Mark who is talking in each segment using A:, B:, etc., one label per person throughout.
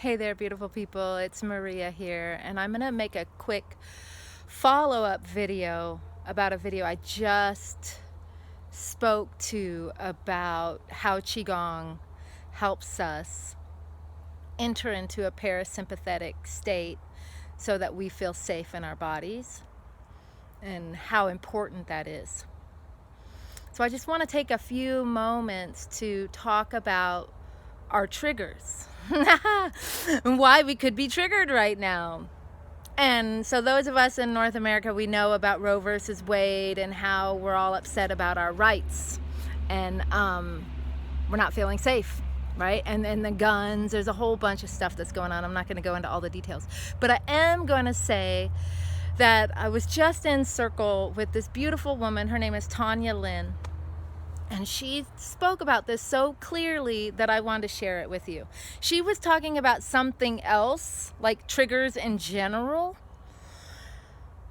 A: Hey there, beautiful people. It's Maria here, and I'm gonna make a quick follow-up video about a video I just spoke to about how Qigong helps us enter into a parasympathetic state so that we feel safe in our bodies and how important that is. So I just want to take a few moments to talk about our triggers and why we could be triggered right now. And so those of us in North America, we know about Roe versus Wade and how we're all upset about our rights, and we're not feeling safe, right? And the guns, there's a whole bunch of stuff that's going on. I'm not going to go into all the details, but I am going to say that I was just in circle with this beautiful woman. Her name is Tanya Lynn. And she spoke about this so clearly that I wanted to share it with you. She was talking about something else, like triggers in general.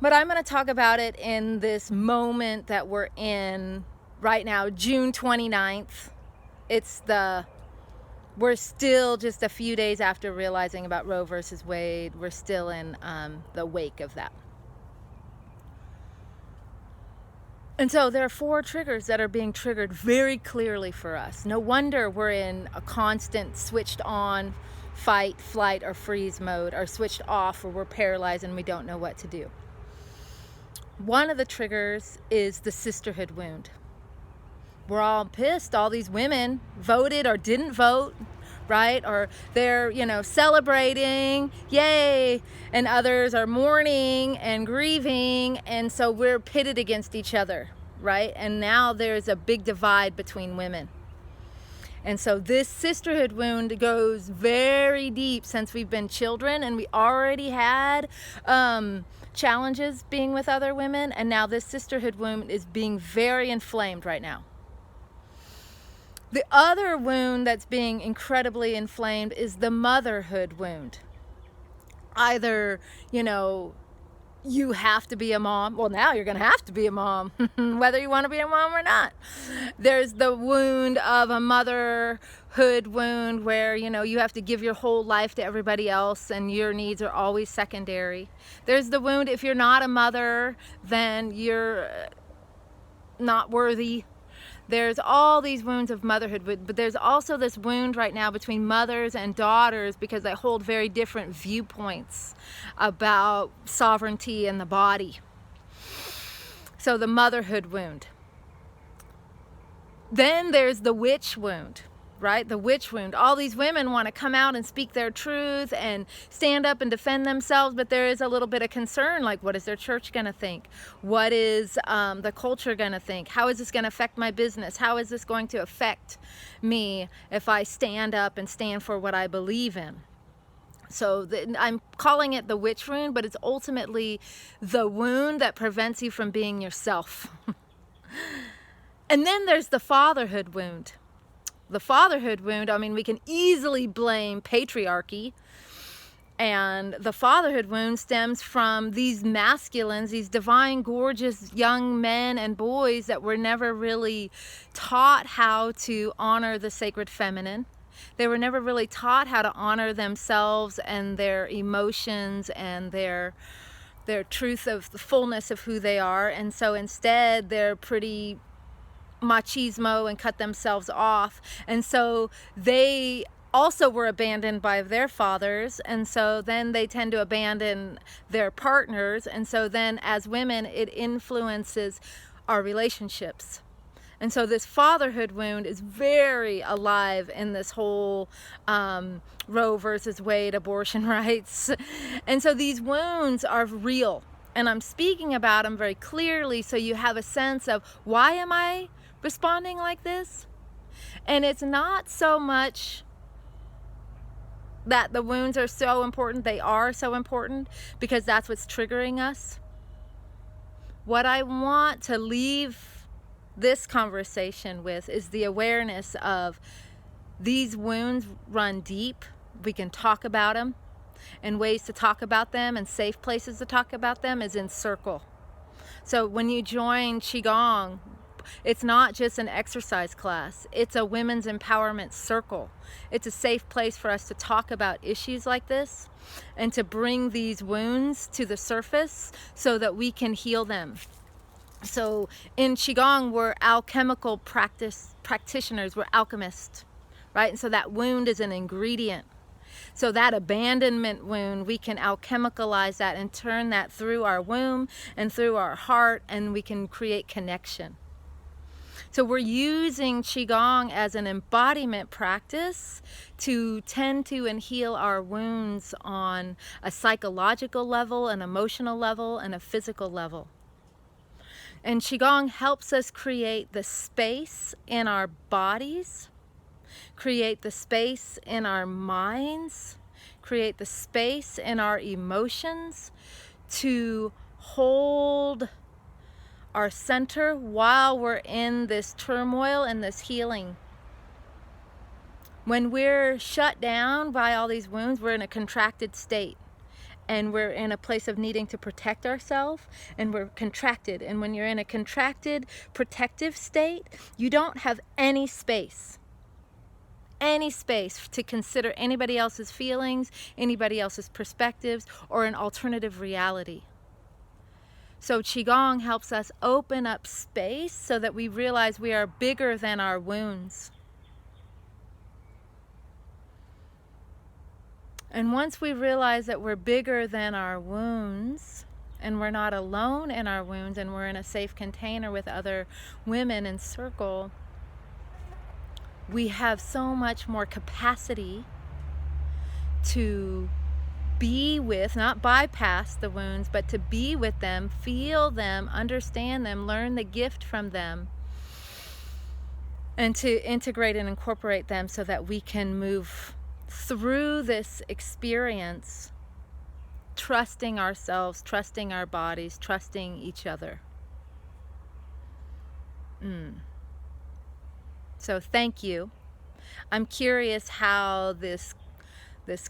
A: But I'm going to talk about it in this moment that we're in right now, June 29th. We're still just a few days after realizing about Roe versus Wade. We're still in the wake of that. And so there are 4 triggers that are being triggered very clearly for us. No wonder we're in a constant switched on fight, flight, or freeze mode, or switched off where we're paralyzed and we don't know what to do. One of the triggers is the sisterhood wound. We're all pissed. All these women voted or didn't vote, right? Or they're, celebrating, yay, and others are mourning and grieving, and so we're pitted against each other, right? And now there's a big divide between women. And so this sisterhood wound goes very deep since we've been children, and we already had challenges being with other women, and now this sisterhood wound is being very inflamed right now. The other wound that's being incredibly inflamed is the motherhood wound. Either, you have to be a mom. Well, now you're going to have to be a mom, whether you want to be a mom or not. There's the wound of a motherhood wound where, you have to give your whole life to everybody else and your needs are always secondary. There's the wound if you're not a mother, then you're not worthy. There's all these wounds of motherhood, but there's also this wound right now between mothers and daughters because they hold very different viewpoints about sovereignty and the body. So the motherhood wound. Then there's the witch wound, right? The witch wound. All these women want to come out and speak their truth and stand up and defend themselves, but there is a little bit of concern, like what is their church going to think? What is the culture going to think? How is this going to affect my business? How is this going to affect me if I stand up and stand for what I believe in? So I'm calling it the witch wound, but it's ultimately the wound that prevents you from being yourself. And then there's the fatherhood wound. The fatherhood wound, we can easily blame patriarchy, and the fatherhood wound stems from these masculines, these divine, gorgeous young men and boys that were never really taught how to honor the sacred feminine. They were never really taught how to honor themselves and their emotions and their truth of the fullness of who they are, and so instead they're pretty machismo and cut themselves off, and so they also were abandoned by their fathers, and so then they tend to abandon their partners, and so then as women it influences our relationships. And so this fatherhood wound is very alive in this whole Roe versus Wade abortion rights. And so these wounds are real, and I'm speaking about them very clearly so you have a sense of why am I responding like this. And it's not so much that the wounds are so important. They are so important because that's what's triggering us. What I want to leave this conversation with is the awareness of these wounds run deep. We can talk about them, and ways to talk about them and safe places to talk about them is in circle. So when you join Qigong, It's not just an exercise class. It's a women's empowerment circle. It's a safe place for us to talk about issues like this and to bring these wounds to the surface so that we can heal them. So in Qigong, we're alchemical practitioners, we're alchemists, right? And so that wound is an ingredient. So that abandonment wound, we can alchemicalize that and turn that through our womb and through our heart, and we can create connection. So we're using Qigong as an embodiment practice to tend to and heal our wounds on a psychological level, an emotional level, and a physical level. And Qigong helps us create the space in our bodies, create the space in our minds, create the space in our emotions to hold our center while we're in this turmoil and this healing. When we're shut down by all these wounds, we're in a contracted state. And we're in a place of needing to protect ourselves, and we're contracted. And when you're in a contracted, protective state, you don't have any space to consider anybody else's feelings, anybody else's perspectives, or an alternative reality. So Qigong helps us open up space so that we realize we are bigger than our wounds. And once we realize that we're bigger than our wounds, and we're not alone in our wounds, and we're in a safe container with other women in circle, we have so much more capacity to be with, not bypass the wounds, but to be with them, feel them, understand them, learn the gift from them, and to integrate and incorporate them so that we can move through this experience, trusting ourselves, trusting our bodies, trusting each other. So thank you. I'm curious how this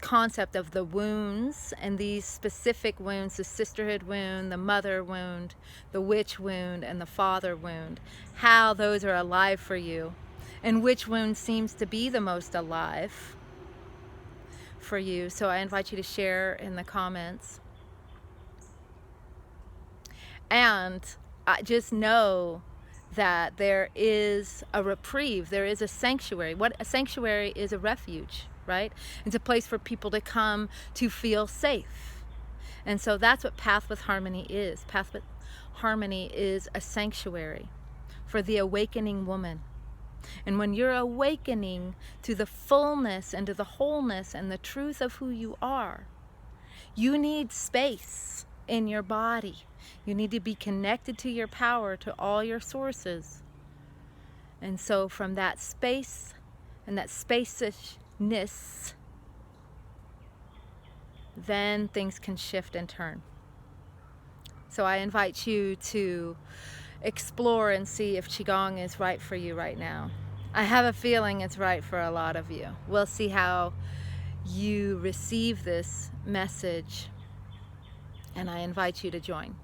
A: concept of the wounds and these specific wounds, the sisterhood wound, the mother wound, the witch wound, and the father wound, how those are alive for you, and which wound seems to be the most alive for you. So I invite you to share in the comments. And I just know that there is a reprieve, there is a sanctuary. What a sanctuary is, a refuge, right? It's a place for people to come to feel safe. And so that's what Path with Harmony is. Path with Harmony is a sanctuary for the awakening woman. And when you're awakening to the fullness and to the wholeness and the truth of who you are, you need space in your body. You need to be connected to your power, to all your sources. And so from that space and that spaciousness, then things can shift and turn. So I invite you to explore and see if Qigong is right for you right now. I have a feeling it's right for a lot of you. We'll see how you receive this message, and I invite you to join.